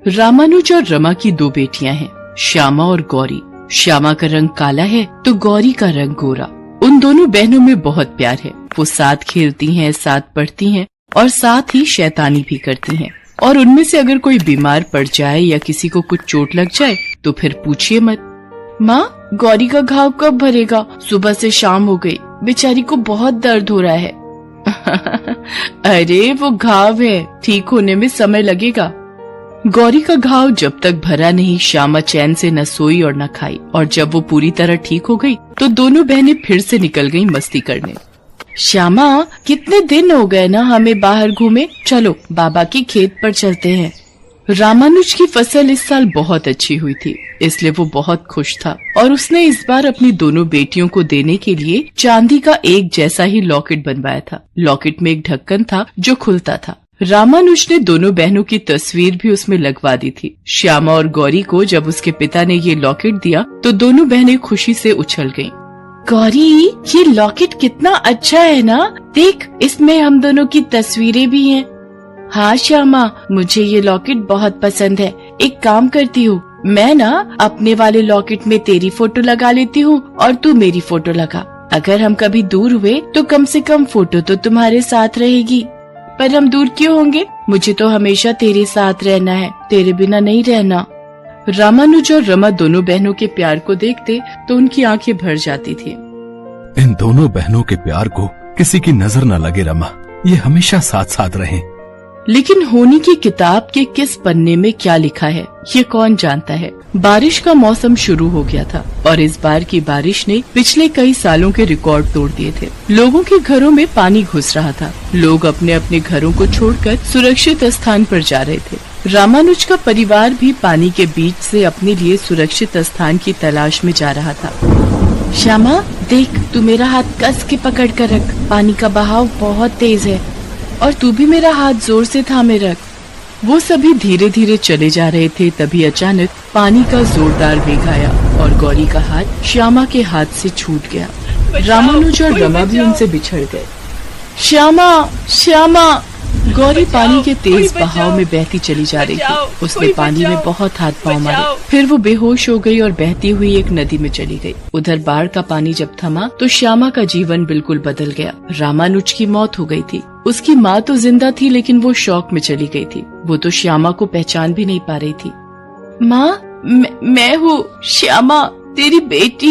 रामानुज और रमा की दो बेटियां हैं, श्यामा और गौरी। श्यामा का रंग काला है तो गौरी का रंग गोरा। उन दोनों बहनों में बहुत प्यार है। वो साथ खेलती हैं, साथ पढ़ती हैं और साथ ही शैतानी भी करती हैं। और उनमें से अगर कोई बीमार पड़ जाए या किसी को कुछ चोट लग जाए तो फिर पूछिए मत। माँ, गौरी का घाव कब भरेगा? सुबह से शाम हो गई, बेचारी को बहुत दर्द हो रहा है। अरे वो घाव है, ठीक होने में समय लगेगा। गौरी का घाव जब तक भरा नहीं, श्यामा चैन से न सोई और न खाई। और जब वो पूरी तरह ठीक हो गई तो दोनों बहनें फिर से निकल गईं मस्ती करने। श्यामा, कितने दिन हो गए ना हमें बाहर घूमे, चलो बाबा के खेत पर चलते हैं। रामानुज की फसल इस साल बहुत अच्छी हुई थी, इसलिए वो बहुत खुश था और उसने इस बार अपनी दोनों बेटियों को देने के लिए चांदी का एक जैसा ही लॉकेट बनवाया था। लॉकेट में एक ढक्कन था जो खुलता था। रामानुज ने दोनों बहनों की तस्वीर भी उसमें लगवा दी थी। श्यामा और गौरी को जब उसके पिता ने ये लॉकेट दिया तो दोनों बहनें खुशी से उछल गईं। गौरी, ये लॉकेट कितना अच्छा है ना, देख इसमें हम दोनों की तस्वीरें भी हैं। हाँ श्यामा, मुझे ये लॉकेट बहुत पसंद है। एक काम करती हूँ, मैं ना अपने वाले लॉकेट में तेरी फोटो लगा लेती हूँ और तू मेरी फोटो लगा। अगर हम कभी दूर हुए तो कम से कम फोटो तो तुम्हारे साथ रहेगी। पर हम दूर क्यों होंगे? मुझे तो हमेशा तेरे साथ रहना है, तेरे बिना नहीं रहना। रामानुज और रमा दोनों बहनों के प्यार को देखते तो उनकी आंखें भर जाती थी। इन दोनों बहनों के प्यार को किसी की नजर न लगे रमा, ये हमेशा साथ साथ रहें। लेकिन होनी की किताब के किस पन्ने में क्या लिखा है ये कौन जानता है। बारिश का मौसम शुरू हो गया था और इस बार की बारिश ने पिछले कई सालों के रिकॉर्ड तोड़ दिए थे। लोगों के घरों में पानी घुस रहा था। लोग अपने अपने घरों को छोड़कर सुरक्षित स्थान पर जा रहे थे। रामानुज का परिवार भी पानी के बीच से अपने लिए सुरक्षित स्थान की तलाश में जा रहा था। श्यामा, देख, तू मेरा हाथ कस के पकड़ कर रख, पानी का बहाव बहुत तेज है और तू भी मेरा हाथ जोर से थामे रख। वो सभी धीरे धीरे चले जा रहे थे, तभी अचानक पानी का जोरदार वेग आया और गौरी का हाथ श्यामा के हाथ से छूट गया। रामानुज और रमा भी उनसे बिछड़ गए। श्यामा, श्यामा! गौरी पानी के तेज बहाव में बहती चली जा रही थी। उसने पानी में बहुत हाथ पांव मारे, फिर वो बेहोश हो गई और बहती हुई एक नदी में चली गई। उधर बाढ़ का पानी जब थमा तो श्यामा का जीवन बिल्कुल बदल गया। रामानुज की मौत हो गई थी। उसकी माँ तो जिंदा थी लेकिन वो शौक में चली गई थी। वो तो श्यामा को पहचान भी नहीं पा रही थी। माँ, मैं हूँ श्यामा, तेरी बेटी।